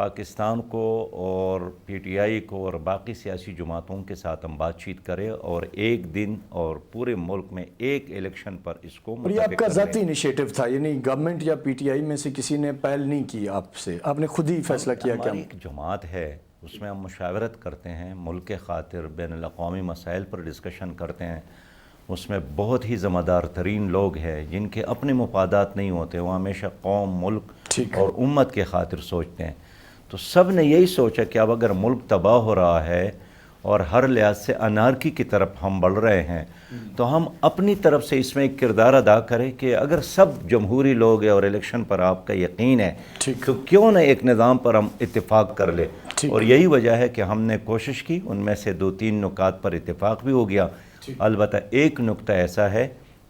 پاکستان کو اور P T I کو اور باقی سیاسی جماعتوں کے ساتھ ہم بات چیت کریں اور ایک دن اور پورے ملک میں ایک الیکشن پر اس کو اور یہ آپ متفق کا کر ذاتی لیں۔ انیشیٹو تھا، یعنی گورنمنٹ یا پی ٹی آئی میں سے کسی نے پہل نہیں کی آپ سے، آپ نے خود ہی فیصلہ کیا کہ ہماری ایک جماعت ہے، اس میں ہم مشاورت کرتے ہیں، ملک کے خاطر بین الاقوامی مسائل پر ڈسکشن کرتے ہیں۔ اس میں بہت ہی ذمہ دار ترین لوگ ہیں جن کے اپنے مفادات نہیں ہوتے، وہ ہمیشہ قوم، ملک اور امت کے خاطر سوچتے ہیں۔ تو سب نے یہی سوچا کہ اب اگر ملک تباہ ہو رہا ہے اور ہر لحاظ سے انارکی کی طرف ہم بڑھ رہے ہیں تو ہم اپنی طرف سے اس میں ایک کردار ادا کریں کہ اگر سب جمہوری لوگ ہیں اور الیکشن پر آپ کا یقین ہے تو کیوں نہ ایک نظام پر ہم اتفاق کر لیں۔ اور یہی وجہ ہے کہ ہم نے کوشش کی، ان میں سے 2-3 نکات پر اتفاق بھی ہو گیا، البتہ ایک نکتہ ایسا ہے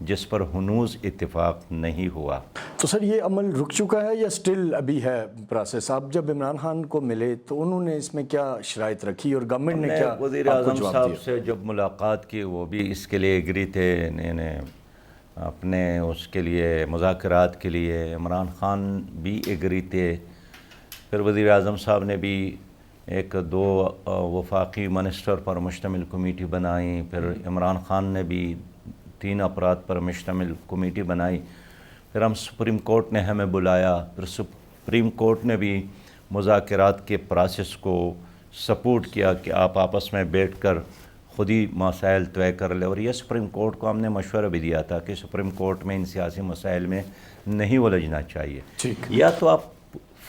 جس پر ہنوز اتفاق نہیں ہوا۔ تو سر یہ عمل رک چکا ہے یا سٹل ابھی ہے پروسیس؟ آپ جب عمران خان کو ملے تو انہوں نے اس میں کیا شرائط رکھی اور گورنمنٹ نے کیا وزیر آپ کو اعظم جواب صاحب دیا؟ سے جب ملاقات کی وہ بھی اس کے لیے ایگری تھے، اپنے اس کے لیے مذاکرات کے لیے، عمران خان بھی ایگری تھے۔ پھر وزیر اعظم صاحب نے بھی 1-2 وفاقی منسٹر پر مشتمل کمیٹی بنائی، پھر عمران خان نے بھی 3 افراد پر مشتمل کمیٹی بنائی، پھر ہم سپریم کورٹ نے ہمیں بلایا، پھر سپریم کورٹ نے بھی مذاکرات کے پروسیس کو سپورٹ کیا کہ آپ آپس میں بیٹھ کر خود ہی مسائل طے کر لیں، اور یہ سپریم کورٹ کو ہم نے مشورہ بھی دیا تھا کہ سپریم کورٹ میں ان سیاسی مسائل میں نہیں الجھنا چاہیے، یا تو آپ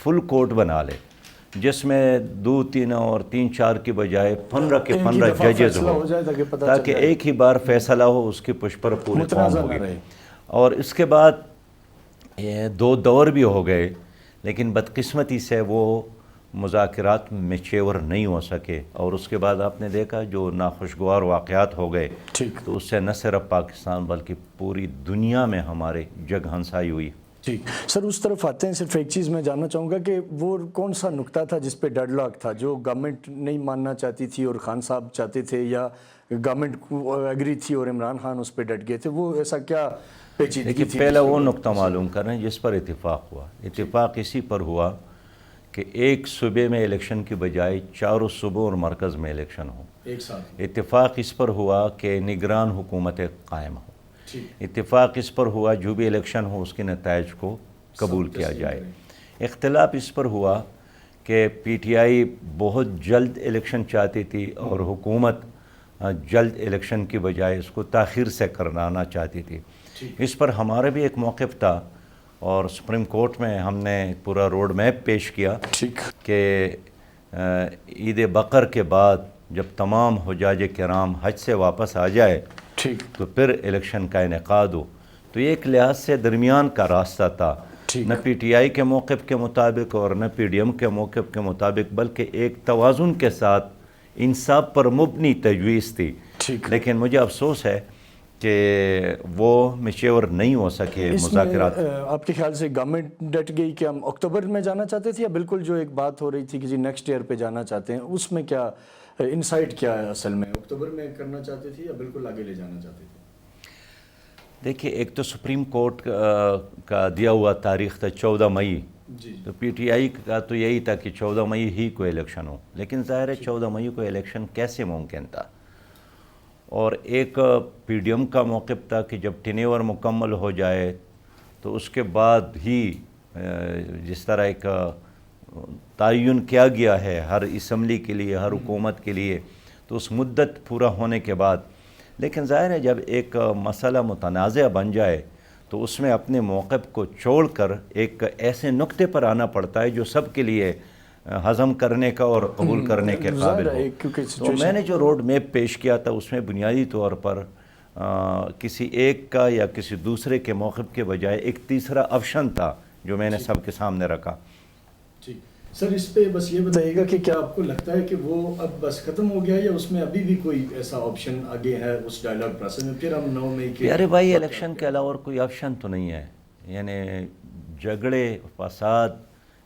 فل کورٹ بنا لیں جس میں 2-3 اور 3-4 کی بجائے 15 کے 15 ججز ہوں تاکہ ایک ہی بار فیصلہ ہو، اس کی پشت پر پوری قوم ہوگی۔ اور اس کے بعد 2 دور بھی ہو گئے، لیکن بدقسمتی سے وہ مذاکرات میچور نہیں ہو سکے، اور اس کے بعد آپ نے دیکھا جو ناخوشگوار واقعات ہو گئے تو اس سے نہ صرف پاکستان بلکہ پوری دنیا میں ہمارے جگ ہنسائی ہوئی۔ ٹھیک سر، اس طرف آتے ہیں، صرف ایک چیز میں جاننا چاہوں گا کہ وہ کون سا نقطہ تھا جس پہ ڈیڈ لاک تھا، جو گورنمنٹ نہیں ماننا چاہتی تھی اور خان صاحب چاہتے تھے، یا گورنمنٹ کو ایگری تھی اور عمران خان اس پہ ڈٹ گئے تھے؟ وہ ایسا کیا پیچیدگی تھی؟ پہلا وہ نقطہ معلوم کریں جس پر اتفاق ہوا۔ اتفاق اسی پر ہوا کہ ایک صوبے میں الیکشن کی بجائے 4 صوبوں اور مرکز میں الیکشن ہو۔ اتفاق اس پر ہوا کہ نگران حکومتیں قائم ہوں۔ اتفاق اس پر ہوا جو بھی الیکشن ہو اس کے نتائج کو قبول کیا جائے۔ اختلاف اس پر ہوا کہ پی ٹی آئی بہت جلد الیکشن چاہتی تھی اور حکومت جلد الیکشن کی بجائے اس کو تاخیر سے کرانا چاہتی تھی۔ اس پر ہمارا بھی ایک موقف تھا اور سپریم کورٹ میں ہم نے پورا روڈ میپ پیش کیا کہ عید بقر کے بعد جب تمام حجاج کرام حج سے واپس آ جائے تو پھر الیکشن کا انعقاد ہو۔ تو یہ ایک لحاظ سے درمیان کا راستہ تھا، نہ پی ٹی آئی کے موقف کے مطابق اور نہ پی ڈی ایم کے موقف کے مطابق، بلکہ ایک توازن کے ساتھ انصاف پر مبنی تجویز تھی۔ لیکن مجھے افسوس ہے کہ وہ میچور نہیں ہو سکے مذاکرات۔ آپ کے خیال سے گورنمنٹ ڈٹ گئی کہ ہم اکتوبر میں جانا چاہتے تھے، یا بالکل جو ایک بات ہو رہی تھی کہ جی نیکسٹ ایئر پہ جانا چاہتے ہیں، اس میں کیا انسائٹ کیا ہے؟ اصل میں اکتوبر میں کرنا چاہتے تھے یا بالکل آگے لے جانا چاہتے تھے؟ دیکھیے، ایک تو سپریم کورٹ کا دیا ہوا تاریخ تھا 14 مئی، تو پی ٹی آئی کا تو یہی تھا کہ 14 مئی ہی کو الیکشن ہو، لیکن ظاہر ہے 14 مئی کو الیکشن کیسے ممکن تھا؟ اور ایک پی ڈی ایم کا موقف تھا کہ جب ٹینیور مکمل ہو جائے تو اس کے بعد ہی جس طرح ایک تعین کیا گیا ہے ہر اسمبلی کے لیے، ہر حکومت کے لیے، تو اس مدت پورا ہونے کے بعد۔ لیکن ظاہر ہے جب ایک مسئلہ متنازع بن جائے تو اس میں اپنے موقف کو چھوڑ کر ایک ایسے نقطے پر آنا پڑتا ہے جو سب کے لیے ہضم کرنے کا اور قبول کرنے کے قابل ہو۔ تو میں نے جو روڈ میپ پیش کیا تھا اس میں بنیادی طور پر کسی ایک کا یا کسی دوسرے کے موقف کے بجائے ایک تیسرا آپشن تھا جو میں نے سب کے سامنے رکھا۔ سر، اس پہ بس یہ بتائیے گا کہ کیا آپ کو لگتا ہے کہ وہ اب بس ختم ہو گیا یا اس میں ابھی بھی کوئی ایسا آپشن آگے ہے اس ڈائیلاگ پروسیس میں؟ پھر ہم 9 مئی کے ارے بھائی، الیکشن کے علاوہ اور کوئی آپشن تو نہیں ہے، یعنی جھگڑے، فساد،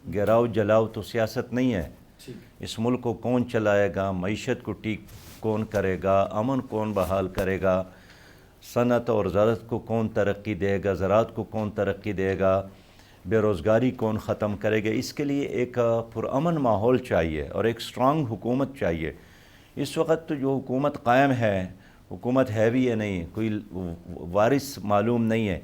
گراؤ جلاؤ تو سیاست نہیں ہے۔ اس ملک کو کون چلائے گا، معیشت کو ٹھیک کون کرے گا، امن کون بحال کرے گا، صنعت اور زراعت کو کون ترقی دے گا، زراعت کو کون ترقی دے گا، بے روزگاری کون ختم کرے گا؟ اس کے لیے ایک پرامن ماحول چاہیے اور ایک سٹرانگ حکومت چاہیے. اس وقت تو جو حکومت قائم ہے، حکومت ہے بھی یا نہیں، کوئی وارث معلوم نہیں ہے،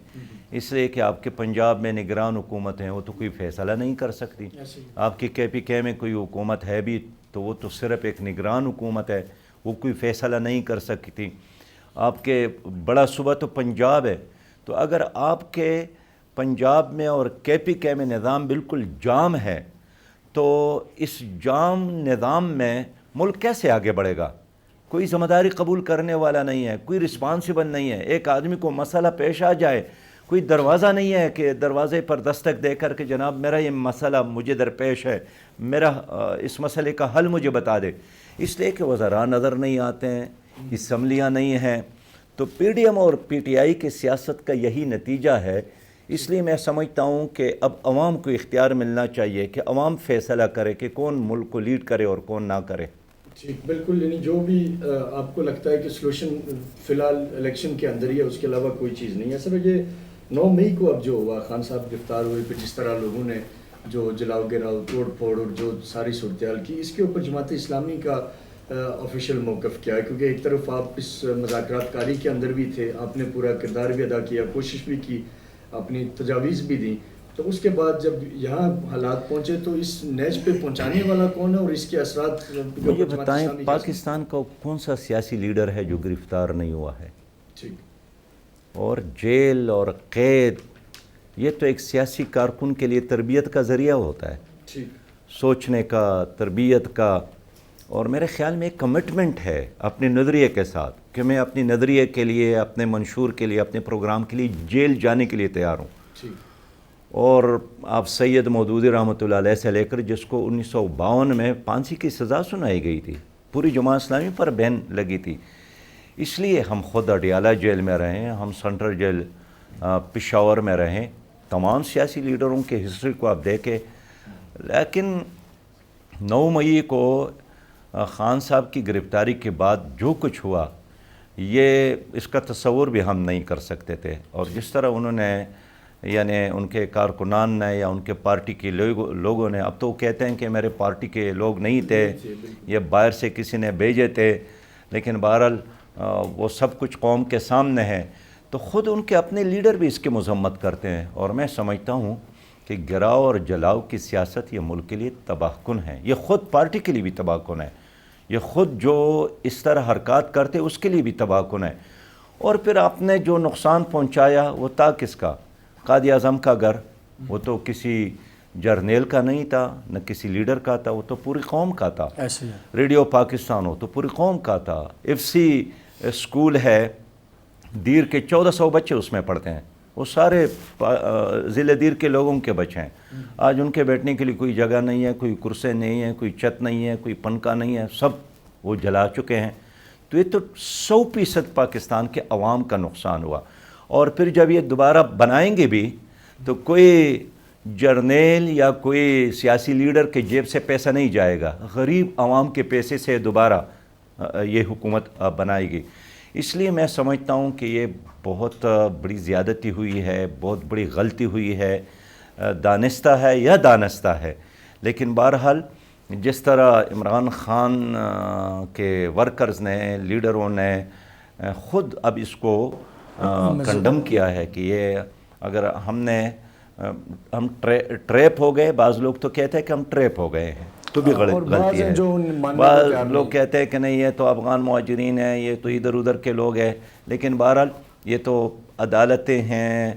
اس لیے کہ آپ کے پنجاب میں نگران حکومت ہیں، وہ تو کوئی فیصلہ نہیں کر سکتی. آپ کی KPK میں کوئی حکومت ہے بھی تو وہ تو صرف ایک نگران حکومت ہے، وہ کوئی فیصلہ نہیں کر سکتی. آپ کے بڑا صوبہ تو پنجاب ہے، تو اگر آپ کے پنجاب میں اور KPK میں نظام بالکل جام ہے تو اس جام نظام میں ملک کیسے آگے بڑھے گا؟ کوئی ذمہ داری قبول کرنے والا نہیں ہے، کوئی رسپانسیبل نہیں ہے. ایک آدمی کو مسئلہ پیش آ جائے، کوئی دروازہ نہیں ہے کہ دروازے پر دستک دے کر کہ جناب میرا یہ مسئلہ مجھے درپیش ہے، میرا اس مسئلے کا حل مجھے بتا دے. اس لیے کہ وزراء نظر نہیں آتے ہیں، اسمبلیاں نہیں ہیں. تو PDM اور PTI کی سیاست کا یہی نتیجہ ہے. اس لیے میں سمجھتا ہوں کہ اب عوام کو اختیار ملنا چاہیے کہ عوام فیصلہ کرے کہ کون ملک کو لیڈ کرے اور کون نہ کرے. ٹھیک، بالکل. یعنی جو بھی آپ کو لگتا ہے کہ سلوشن فی الحال الیکشن کے اندر ہی ہے، اس کے علاوہ کوئی چیز نہیں ہے. سر یہ 9 مئی کو اب جو ہوا، خان صاحب گرفتار ہوئے، پھر جس طرح لوگوں نے جو جلاؤ گراؤ توڑ پھوڑ اور جو ساری صورتحال کی، اس کے اوپر جماعت اسلامی کا آفیشیل موقف کیا ہے؟ کیونکہ ایک طرف آپ اس مذاکرات کاری کے اندر بھی تھے، آپ نے پورا کردار بھی ادا کیا، کوشش بھی کی، اپنی تجاویز بھی دیں، تو اس کے بعد جب یہاں حالات پہنچے تو اس نیچ پہ پہنچانے والا کون ہے اور اس کے اثرات مجھے بتائیں پاکستان کا کون سا سیاسی لیڈر ہے جو گرفتار نہیں ہوا ہے؟ ٹھیک. اور جیل اور قید یہ تو ایک سیاسی کارکن کے لیے تربیت کا ذریعہ ہوتا ہے، ٹھیک، سوچنے کا، تربیت کا. اور میرے خیال میں ایک کمٹمنٹ ہے اپنے نظریے کے ساتھ کہ میں اپنی نظریے کے لیے، اپنے منشور کے لیے، اپنے پروگرام کے لیے جیل جانے کے لیے تیار ہوں. ٹھیک. اور آپ سید مودودی رحمۃ اللہ علیہ سے لے کر جس کو 1952 میں پھانسی کی سزا سنائی گئی تھی، پوری جماعت اسلامی پر بین لگی تھی. اس لیے ہم خود اڈیالہ جیل میں رہیں، ہم سینٹرل جیل پشاور میں رہیں. تمام سیاسی لیڈروں کے ہسٹری کو آپ دیکھیں. لیکن 9 مئی کو خان صاحب کی گرفتاری کے بعد جو کچھ ہوا، یہ اس کا تصور بھی ہم نہیں کر سکتے تھے. اور جس طرح انہوں نے، یعنی ان کے کارکنان نے یا ان کے پارٹی کے لوگوں نے، اب تو وہ کہتے ہیں کہ میرے پارٹی کے لوگ نہیں تھے، یہ باہر سے کسی نے بھیجے تھے، لیکن بہرحال وہ سب کچھ قوم کے سامنے ہے. تو خود ان کے اپنے لیڈر بھی اس کی مذمت کرتے ہیں. اور میں سمجھتا ہوں کہ گراؤ اور جلاؤ کی سیاست یہ ملک کے لیے تباہ کن ہے، یہ خود پارٹی کے لیے بھی تباہ کن ہے، یہ خود جو اس طرح حرکات کرتے اس کے لیے بھی تباہ کن ہے. اور پھر آپ نے جو نقصان پہنچایا وہ تھا کس کا؟ قائد اعظم کا گھر. وہ تو کسی جرنیل کا نہیں تھا، نہ کسی لیڈر کا تھا، وہ تو پوری قوم کا تھا. ریڈیو پاکستان ہو تو پوری قوم کا تھا. FC اسکول ہے دیر کے، 1400 بچے اس میں پڑھتے ہیں، وہ سارے ضلع دیر کے لوگوں کے بچے ہیں. آج ان کے بیٹھنے کے لیے کوئی جگہ نہیں ہے، کوئی کرسی نہیں ہے، کوئی چھت نہیں ہے، کوئی پنکھا نہیں ہے، سب وہ جلا چکے ہیں. تو یہ تو 100% پاکستان کے عوام کا نقصان ہوا. اور پھر جب یہ دوبارہ بنائیں گے بھی تو کوئی جرنیل یا کوئی سیاسی لیڈر کے جیب سے پیسہ نہیں جائے گا، غریب عوام کے پیسے سے دوبارہ یہ حکومت بنائے گی. اس لیے میں سمجھتا ہوں کہ یہ بہت بڑی زیادتی ہوئی ہے، بہت بڑی غلطی ہوئی ہے، دانستہ ہے یا دانستہ ہے. لیکن بہرحال جس طرح عمران خان کے ورکرز نے، لیڈروں نے خود اب اس کو کنڈم کیا ہے کہ یہ اگر ہم ٹریپ ہو گئے، بعض لوگ تو کہتے ہیں کہ ہم ٹریپ ہو گئے ہیں، تو بھی غلطی ہے. بعض لوگ کہتے ہیں کہ نہیں یہ تو افغان مہاجرین ہیں، یہ تو ادھر ادھر کے لوگ ہیں. لیکن بہرحال یہ تو عدالتیں ہیں،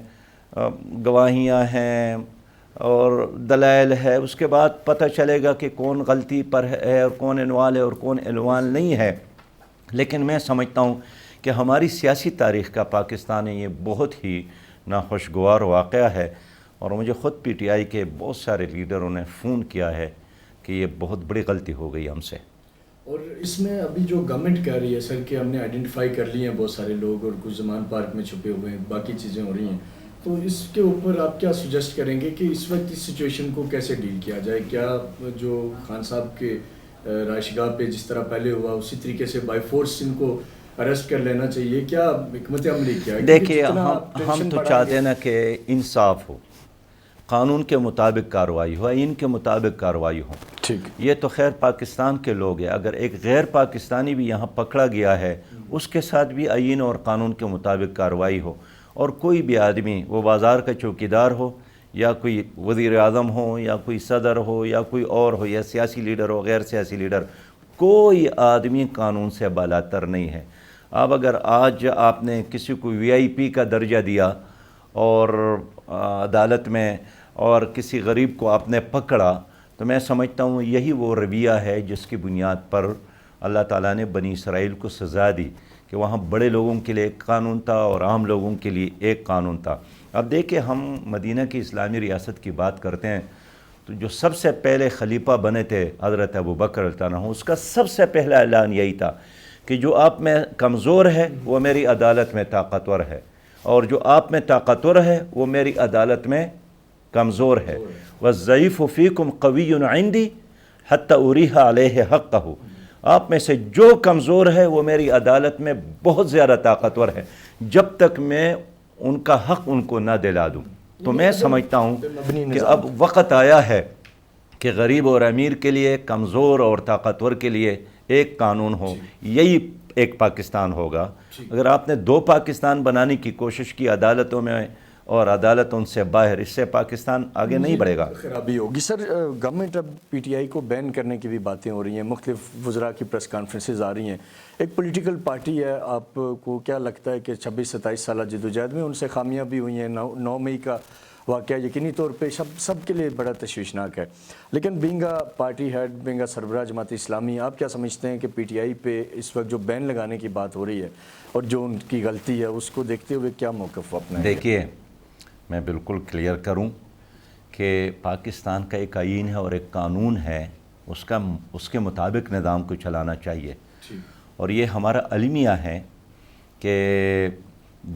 گواہیاں ہیں اور دلائل ہے. اس کے بعد پتہ چلے گا کہ کون غلطی پر ہے اور کون انوال ہے اور کون انوال نہیں ہے. لیکن میں سمجھتا ہوں کہ ہماری سیاسی تاریخ کا پاکستان ہے یہ بہت ہی ناخوشگوار واقعہ ہے. اور مجھے خود PTI کے بہت سارے لیڈروں نے فون کیا ہے کہ یہ بہت بڑی غلطی ہو گئی ہم سے. اور اس میں ابھی جو گورنمنٹ کہہ رہی ہے سر کہ ہم نے آئیڈینٹیفائی کر لیے ہیں بہت سارے لوگ اور کچھ زمان پارک میں چھپے ہوئے ہیں، باقی چیزیں ہو رہی ہیں، تو اس کے اوپر آپ کیا سجیسٹ کریں گے کہ اس وقت اس سچویشن کو کیسے ڈیل کیا جائے؟ کیا جو خان صاحب کے رہائش گاہ پہ جس طرح پہلے ہوا اسی طریقے سے بائی فورس ان کو اریسٹ کر لینا چاہیے؟ کیا حکمت عملی کیا ہے؟ دیکھیے ہم تو چاہتے ہیں نا کہ انصاف ہو. قانون کے مطابق کارروائی ہو، آئین کے مطابق کارروائی ہو۔ ٹھیک، یہ تو خیر پاکستان کے لوگ ہیں، اگر ایک غیر پاکستانی بھی یہاں پکڑا گیا ہے اس کے ساتھ بھی آئین اور قانون کے مطابق کارروائی ہو، اور کوئی بھی آدمی، وہ بازار کا چوکیدار ہو یا کوئی وزیر اعظم ہو یا کوئی صدر ہو یا کوئی اور ہو یا سیاسی لیڈر ہو، غیر سیاسی لیڈر، کوئی آدمی قانون سے بالاتر نہیں ہے۔ اب اگر آج آپ نے کسی کو VIP کا درجہ دیا اور عدالت میں، اور کسی غریب کو آپ نے پکڑا، تو میں سمجھتا ہوں یہی وہ رویہ ہے جس کی بنیاد پر اللہ تعالیٰ نے بنی اسرائیل کو سزا دی، کہ وہاں بڑے لوگوں کے لیے ایک قانون تھا اور عام لوگوں کے لیے ایک قانون تھا۔ اب دیکھیں، ہم مدینہ کی اسلامی ریاست کی بات کرتے ہیں تو جو سب سے پہلے خلیفہ بنے تھے حضرت ابوبکر رضی اللہ عنہ، اس کا سب سے پہلا اعلان یہی تھا کہ جو آپ میں کمزور ہے وہ میری عدالت میں طاقتور ہے، اور جو آپ میں طاقتور ہے وہ میری عدالت میں کمزور ہے۔ وَالضَّعِيفُ فِيكُمْ قَوِيٌّ عِنْدِي حَتَّى أُرِيحَ عَلَيْهِ حَقَّهُ، آپ میں سے جو کمزور ہے وہ میری عدالت میں بہت زیادہ طاقتور ہے، جب تک میں ان کا حق ان کو نہ دلا دوں۔ تو میں سمجھتا ہوں کہ اب وقت آیا ہے کہ غریب اور امیر کے لیے، کمزور اور طاقتور کے لیے ایک قانون ہو، یہی ایک پاکستان ہوگا۔ اگر آپ نے دو پاکستان بنانے کی کوشش کی عدالتوں میں اور عدالت ان سے باہر، اس سے پاکستان آگے نہیں بڑھے گا، خرابی ہوگی۔ سر، گورنمنٹ اب PTI کو بین کرنے کی بھی باتیں ہو رہی ہیں، مختلف وزراء کی پریس کانفرنسز آ رہی ہیں۔ ایک پولیٹیکل پارٹی ہے، آپ کو کیا لگتا ہے کہ 26-27 سالہ جدوجہد میں ان سے خامیاں بھی ہوئی ہیں؟ 9 مئی کا واقعہ یقینی طور پہ سب کے لیے بڑا تشویشناک ہے، لیکن بینگا پارٹی ہیڈ، بینگا سربراہ جماعت اسلامی، آپ کیا سمجھتے ہیں کہ PTI پہ اس وقت جو بین لگانے کی بات ہو رہی ہے اور جو ان کی غلطی ہے اس کو دیکھتے ہوئے کیا موقف اپنا ہے؟ دیکھیے، میں بالکل کلیئر کروں کہ پاکستان کا ایک آئین ہے اور ایک قانون ہے، اس کے مطابق نظام کو چلانا چاہیے، اور یہ ہمارا المیہ ہے کہ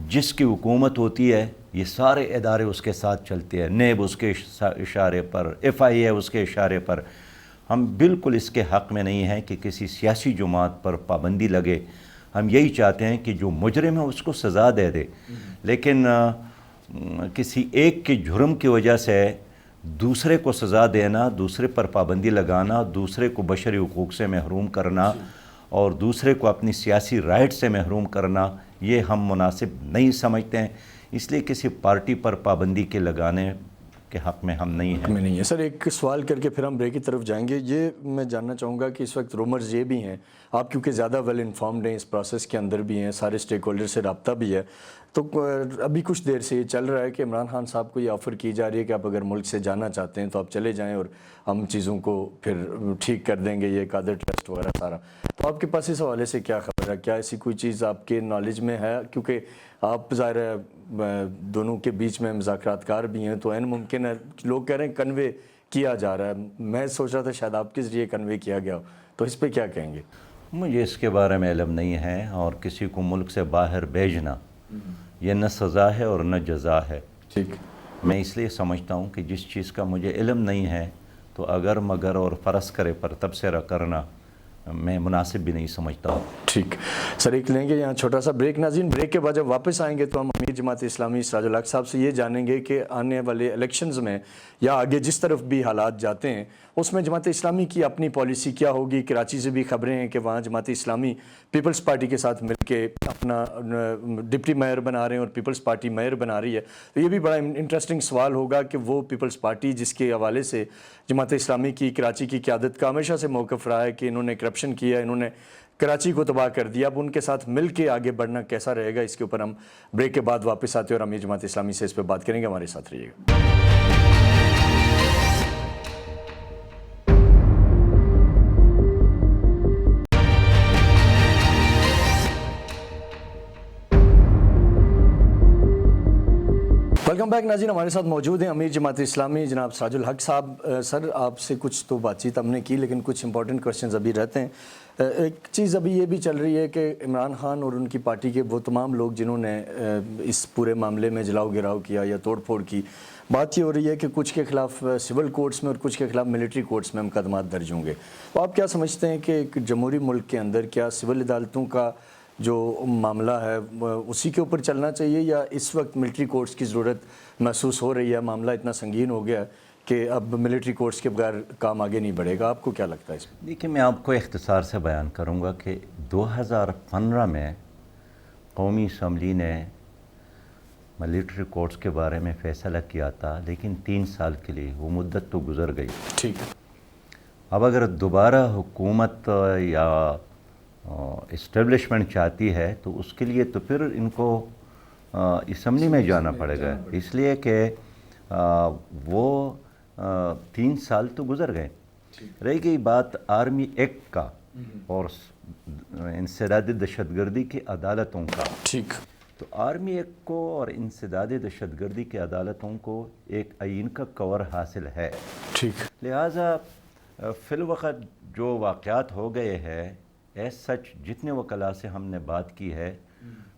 جس کی حکومت ہوتی ہے یہ سارے ادارے اس کے ساتھ چلتے ہیں، نیب اس کے اشارے پر، FIA اس کے اشارے پر۔ ہم بالکل اس کے حق میں نہیں ہیں کہ کسی سیاسی جماعت پر پابندی لگے، ہم یہی چاہتے ہیں کہ جو مجرم ہے اس کو سزا دے دے، لیکن کسی ایک کے جرم کی وجہ سے دوسرے کو سزا دینا، دوسرے پر پابندی لگانا، دوسرے کو بشری حقوق سے محروم کرنا اور دوسرے کو اپنی سیاسی رائٹ سے محروم کرنا، یہ ہم مناسب نہیں سمجھتے ہیں۔ اس لیے کسی پارٹی پر پابندی کے لگانے کے حق میں ہم نہیں ہیں۔ میں نہیں ہے۔ سر، ایک سوال کر کے پھر ہم بریک کی طرف جائیں گے۔ یہ میں جاننا چاہوں گا کہ اس وقت رومرز یہ بھی ہیں، آپ کیونکہ زیادہ ویل انفارمڈ ہیں، اس پروسیس کے اندر بھی ہیں، سارے سٹیک ہولڈر سے رابطہ بھی ہے، تو ابھی کچھ دیر سے یہ چل رہا ہے کہ عمران خان صاحب کو یہ آفر کی جا رہی ہے کہ آپ اگر ملک سے جانا چاہتے ہیں تو آپ چلے جائیں اور ہم چیزوں کو پھر ٹھیک کر دیں گے، یہ قادر ٹرسٹ وغیرہ سارا۔ تو آپ کے پاس اس حوالے سے کیا خبر ہے؟ کیا ایسی کوئی چیز آپ کے نالج میں ہے؟ کیونکہ آپ ظاہر ہے دونوں کے بیچ میں مذاکرات کار بھی ہیں، تو ممکن ہے لوگ کہہ رہے ہیں کنوے کیا جا رہا ہے، میں سوچ رہا تھا شاید آپ کے ذریعے کنوے کیا گیا ہو، تو اس پہ کیا کہیں گے؟ مجھے اس کے بارے میں علم نہیں ہے، اور کسی کو ملک سے باہر بھیجنا یہ نہ سزا ہے اور نہ جزا ہے۔ ٹھیک، میں اس لیے سمجھتا ہوں کہ جس چیز کا مجھے علم نہیں ہے تو اگر مگر اور فرض کرے پر تبصرہ کرنا میں مناسب بھی نہیں سمجھتا ہوں۔ ٹھیک سر، ایک لیں گے یہاں چھوٹا سا بریک۔ ناظرین، بریک کے بعد جب واپس آئیں گے تو ہم امیر جماعت اسلامی سراج الحق صاحب سے یہ جانیں گے کہ آنے والے الیکشنز میں یا آگے جس طرف بھی حالات جاتے ہیں اس میں جماعت اسلامی کی اپنی پالیسی کیا ہوگی۔ کراچی سے بھی خبریں ہیں کہ وہاں جماعت اسلامی پیپلز پارٹی کے ساتھ مل کے اپنا ڈپٹی میئر بنا رہے ہیں اور پیپلز پارٹی میئر بنا رہی ہے، تو یہ بھی بڑا انٹرسٹنگ سوال ہوگا کہ وہ پیپلز پارٹی جس کے حوالے سے جماعت اسلامی کی کراچی کی قیادت کا ہمیشہ سے موقف رہا ہے کہ انہوں نے کرپشن کیا، انہوں نے کراچی کو تباہ کر دیا، اب ان کے ساتھ مل کے آگے بڑھنا کیسا رہے گا، اس کے اوپر ہم بریک کے بعد واپس آتے ہیں اور ہم یہ جماعت اسلامی سے اس پہ بات کریں گے۔ ہمارے ساتھ رہیے گا۔ ویلکم بیک ناظرین، ہمارے ساتھ موجود ہیں امیر جماعت اسلامی جناب سراج الحق صاحب۔ سر، آپ سے کچھ تو بات چیت ہم نے کی، لیکن کچھ امپورٹنٹ کوشچنز ابھی رہتے ہیں۔ ایک چیز ابھی یہ بھی چل رہی ہے کہ عمران خان اور ان کی پارٹی کے وہ تمام لوگ جنہوں نے اس پورے معاملے میں جلاؤ گراؤ کیا یا توڑ پھوڑ کی، بات یہ ہو رہی ہے کہ کچھ کے خلاف سول کورٹس میں اور کچھ کے خلاف ملٹری کورٹس میں مقدمات درج ہوں گے۔ تو آپ کیا سمجھتے ہیں کہ ایک جمہوری ملک کے اندر کیا سول عدالتوں کا جو معاملہ ہے اسی کے اوپر چلنا چاہیے، یا اس وقت ملٹری کورٹس کی ضرورت محسوس ہو رہی ہے؟ معاملہ اتنا سنگین ہو گیا کہ اب ملٹری کورٹس کے بغیر کام آگے نہیں بڑھے گا. آپ کو کیا لگتا ہے اس میں؟ دیکھیے، میں آپ کو اختصار سے بیان کروں گا کہ 2015 میں قومی اسمبلی نے ملٹری کورٹس کے بارے میں فیصلہ کیا تھا، لیکن 3 سال کے لیے وہ مدت تو گزر گئی. ٹھیک ہے. اب اگر دوبارہ حکومت یا اسٹیبلشمنٹ چاہتی ہے تو اس کے لیے تو پھر ان کو اسمبلی میں جانا پڑے گا، اس لیے کہ وہ 3 سال تو گزر گئے. رہی گئی بات آرمی ایکٹ کا اور انسداد دہشت گردی کی عدالتوں کا. ٹھیک. تو آرمی ایکٹ کو اور انسداد دہشت گردی کی عدالتوں کو ایک آئین کا کور حاصل ہے. ٹھیک. لہٰذا فی الوقت جو واقعات ہو گئے ہیں، ایز سچ جتنے وکلاء سے ہم نے بات کی ہے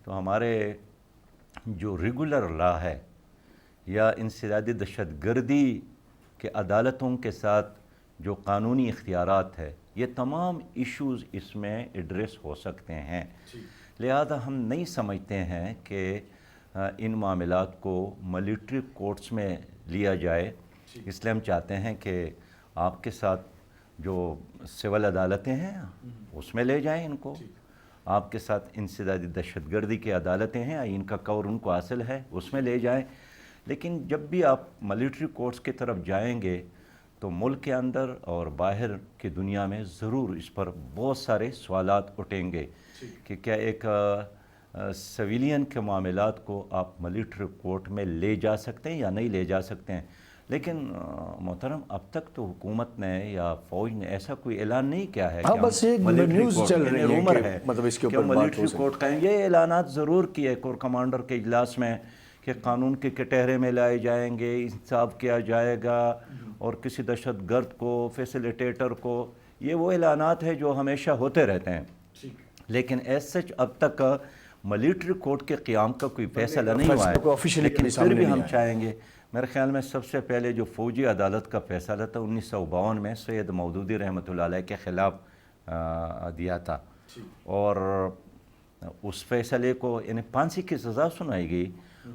تو ہمارے جو ریگولر لا ہے یا انسداد دہشت گردی کے عدالتوں کے ساتھ جو قانونی اختیارات ہے، یہ تمام ایشوز اس میں ایڈریس ہو سکتے ہیں. لہذا ہم نہیں سمجھتے ہیں کہ ان معاملات کو ملٹری کورٹس میں لیا جائے. اس لیے ہم چاہتے ہیں کہ آپ کے ساتھ جو سول عدالتیں ہیں اس میں لے جائیں ان کو. آپ کے ساتھ انسداد دہشت گردی کی عدالتیں ہیں، آئین کا کور ان کو حاصل ہے، اس میں لے جائیں. لیکن جب بھی آپ ملٹری کورٹس کی طرف جائیں گے تو ملک کے اندر اور باہر کی دنیا میں ضرور اس پر بہت سارے سوالات اٹھیں گے کہ کیا ایک سویلین کے معاملات کو آپ ملٹری کورٹ میں لے جا سکتے ہیں یا نہیں لے جا سکتے ہیں. لیکن محترم، اب تک تو حکومت نے یا فوج نے ایسا کوئی اعلان نہیں کیا ہے. ہاں، بس یہ نیوز چل رہی ہے رومر کہ ہے مطلب اس کے کہ اوپر بات ملٹری کورٹ قائم. یہ اعلانات ضرور کیے کور کمانڈر کے اجلاس میں کہ قانون کے کٹہرے میں لائے جائیں گے، انصاف کیا جائے گا، اور کسی دہشت گرد کو، فیسیلیٹیٹر کو. یہ وہ اعلانات ہیں جو ہمیشہ ہوتے رہتے ہیں. لیکن ایز سچ اب تک ملٹری کورٹ کے قیام کا کوئی فیصلہ نہیں ہوا ہے. لیکن پھر بھی ہم چاہیں گے، میرے خیال میں سب سے پہلے جو فوجی عدالت کا فیصلہ تھا 1952 میں سید مودودی رحمۃ اللہ علیہ کے خلاف دیا تھا، اور اس فیصلے کو یعنی پھانسی کی سزا سنائی گئی،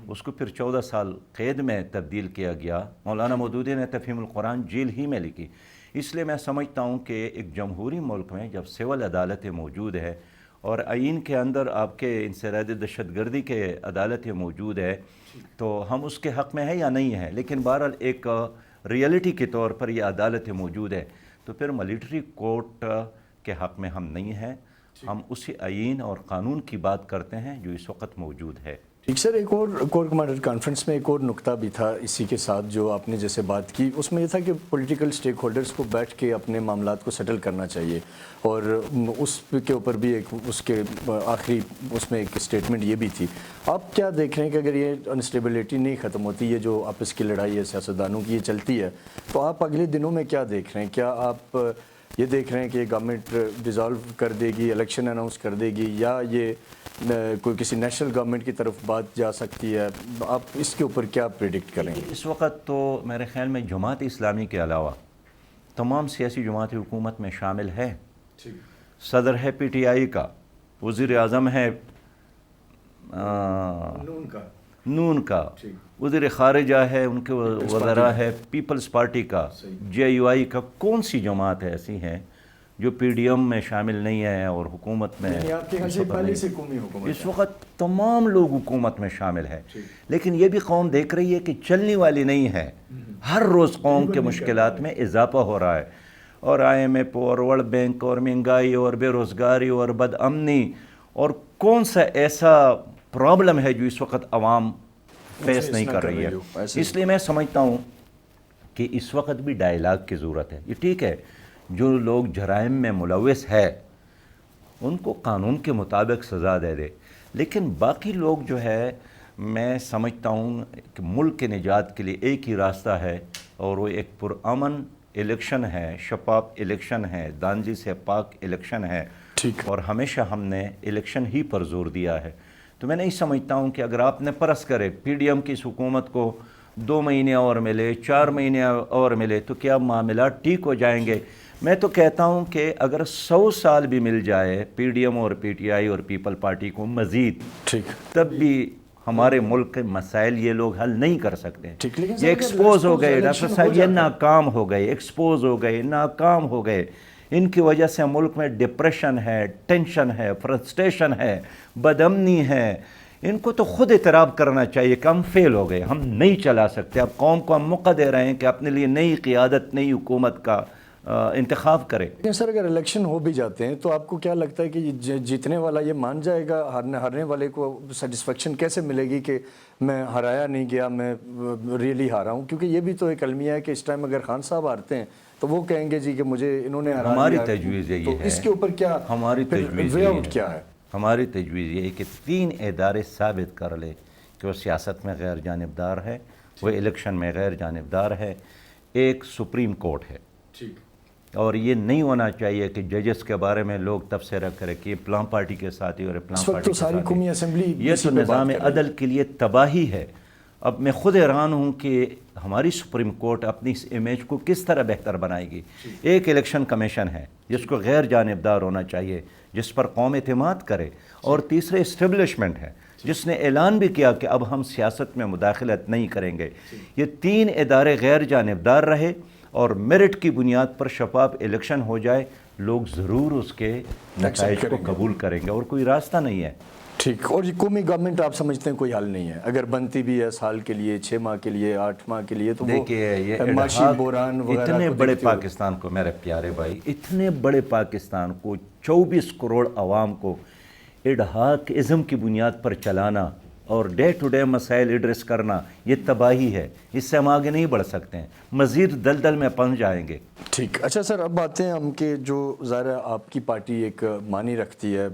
اس کو پھر 14 سال قید میں تبدیل کیا گیا. مولانا مودودی نے تفہیم القرآن جیل ہی میں لکھی. اس لیے میں سمجھتا ہوں کہ ایک جمہوری ملک میں جب سول عدالتیں موجود ہے اور آئین کے اندر آپ کے انسداد دہشت گردی کے عدالتیں موجود ہے تو ہم اس کے حق میں ہیں یا نہیں ہیں. لیکن بہرحال ایک ریئلٹی کے طور پر یہ عدالتیں موجود ہے تو پھر ملٹری کورٹ کے حق میں ہم نہیں ہیں. ہم اسی آئین اور قانون کی بات کرتے ہیں جو اس وقت موجود ہے. ٹھیک سر، ایک اور کور کمانڈر کانفرنس میں ایک اور نقطہ بھی تھا اسی کے ساتھ جو آپ نے جیسے بات کی، اس میں یہ تھا کہ پولیٹیکل سٹیک ہولڈرز کو بیٹھ کے اپنے معاملات کو سیٹل کرنا چاہیے، اور اس کے اوپر بھی ایک اس کے آخری اس میں ایک اسٹیٹمنٹ یہ بھی تھی. آپ کیا دیکھ رہے ہیں کہ اگر یہ انسٹیبلٹی نہیں ختم ہوتی، یہ جو آپس کی لڑائی ہے سیاستدانوں کی یہ چلتی ہے، تو آپ اگلے دنوں میں کیا دیکھ رہے ہیں؟ کیا آپ یہ دیکھ رہے ہیں کہ گورنمنٹ ڈیزالو کر دے گی، الیکشن اناؤنس کر دے گی، یا یہ کوئی کسی نیشنل گورنمنٹ کی طرف بات جا سکتی ہے؟ آپ اس کے اوپر کیا پریڈکٹ کریں گے؟ اس وقت تو میرے خیال میں جماعت اسلامی کے علاوہ تمام سیاسی جماعتیں حکومت میں شامل ہیں. صدر ہے پی ٹی آئی کا، وزیر اعظم ہے نون کا، وزیر خارجہ ہے، ان کے وزراء ہے پیپلز پارٹی کا، جے یو آئی کا. کون سی جماعت ایسی ہیں جو پی ڈی ایم میں شامل نہیں ہے اور حکومت میں؟ اس وقت تمام لوگ حکومت میں شامل ہیں. لیکن یہ بھی قوم دیکھ رہی ہے کہ چلنے والی نہیں ہے. ہر روز قوم کے مشکلات میں اضافہ ہو رہا ہے، اور آئی ایم ایف اور ورلڈ بینک اور مہنگائی اور بے روزگاری اور بد امنی، اور کون سا ایسا پرابلم ہے جو اس وقت عوام فیس نہیں کر رہی ہے. اس لیے میں سمجھتا ہوں کہ اس وقت بھی ڈائیلاگ کی ضرورت ہے. یہ ٹھیک ہے جو لوگ جرائم میں ملوث ہے ان کو قانون کے مطابق سزا دے دے، لیکن باقی لوگ جو ہے میں سمجھتا ہوں کہ ملک کے نجات کے لیے ایک ہی راستہ ہے، اور وہ ایک پرامن الیکشن ہے، شفاف الیکشن ہے، داندلی سے پاک الیکشن ہے. اور ہمیشہ ہم نے الیکشن ہی پر زور دیا ہے. تو میں نہیں سمجھتا ہوں کہ اگر آپ نے پرس کرے پی ڈی ایم کی اس حکومت کو 2 مہینے اور ملے، 4 مہینے اور ملے تو کیا معاملات ٹھیک ہو جائیں گے. میں تو کہتا ہوں کہ اگر 100 سال بھی مل جائے پی ڈی ایم اور پی ٹی آئی اور پیپل پارٹی کو مزید، ٹھیک تب بھی ہمارے ملک کے مسائل یہ لوگ حل نہیں کر سکتے. ٹھیک، لیکن یہ ایکسپوز ہو گئے ڈاکٹر صاحب، یہ ناکام ہو گئے، ایکسپوز ہو گئے، ناکام ہو گئے. ان کی وجہ سے ملک میں ڈپریشن ہے، ٹینشن ہے، فرسٹریشن ہے، بدامنی ہے. ان کو تو خود اعتراف کرنا چاہیے کہ ہم فیل ہو گئے، ہم نہیں چلا سکتے. اب قوم کو ہم موقع دے رہے ہیں کہ اپنے لیے نئی قیادت، نئی حکومت کا انتخاب کرے. لیکن سر اگر الیکشن ہو بھی جاتے ہیں تو آپ کو کیا لگتا ہے کہ جیتنے والا یہ مان جائے گا، ہارنے والے کو سیٹسفیکشن کیسے ملے گی کہ میں ہرایا نہیں گیا، میں ریئلی ہارا ہوں؟ کیونکہ یہ بھی تو ایک المیہ ہے کہ اس ٹائم اگر خان صاحب ہارتے ہیں تو وہ کہیں گے جی کہ مجھے انہوں نے ہرا دیا. ہماری تجویز یہی تو ہے، اس کے اوپر کیا ہماری تجویز وے یہی آؤٹ کیا ہے؟ ہماری تجویز یہ ہے کہ 3 ادارے ثابت کر لے کہ وہ سیاست میں غیر جانبدار ہے، وہ الیکشن میں غیر جانبدار ہے. ایک سپریم کورٹ ہے، اور یہ نہیں ہونا چاہیے کہ ججز کے بارے میں لوگ تبصرہ کریں کہ یہ پلان پارٹی کے ساتھی اور پلان پارٹی کے ساتھی. قومی اسمبلی یہ تو نظام عدل کے لیے تباہی ہے. اب میں خود حیران ہوں کہ ہماری سپریم کورٹ اپنی اس امیج کو کس طرح بہتر بنائے گی. ایک الیکشن کمیشن ہے جس کو غیر جانبدار ہونا چاہیے، جس پر قوم اعتماد کرے. اور تیسرے اسٹیبلشمنٹ ہے جس نے اعلان بھی کیا کہ اب ہم سیاست میں مداخلت نہیں کریں گے. یہ 3 ادارے غیر جانبدار رہے اور میرٹ کی بنیاد پر شفاف الیکشن ہو جائے، لوگ ضرور اس کے نتائج کو قبول کریں گے، اور کوئی راستہ نہیں ہے. ٹھیک. اور یہ قومی گورنمنٹ آپ سمجھتے ہیں کوئی حل نہیں ہے؟ اگر بنتی بھی ہے سال کے لیے، 6 ماہ کے لیے، 8 ماہ کے لیے، تو دیکھیے یہ معاشی بحران وغیرہ اتنے بڑے پاکستان کو، میرے پیارے بھائی، اتنے بڑے پاکستان کو 24 کروڑ عوام کو اڈہاک ازم کی بنیاد پر چلانا اور ڈے ٹو ڈے مسائل ایڈریس کرنا، یہ تباہی ہے. اس سے ہم آگے نہیں بڑھ سکتے ہیں، مزید دلدل میں پھنس جائیں گے. ٹھیک. اچھا سر، اب آتے ہیں ہم کہ جو ظاہر آپ کی پارٹی ایک معنی رکھتی ہے،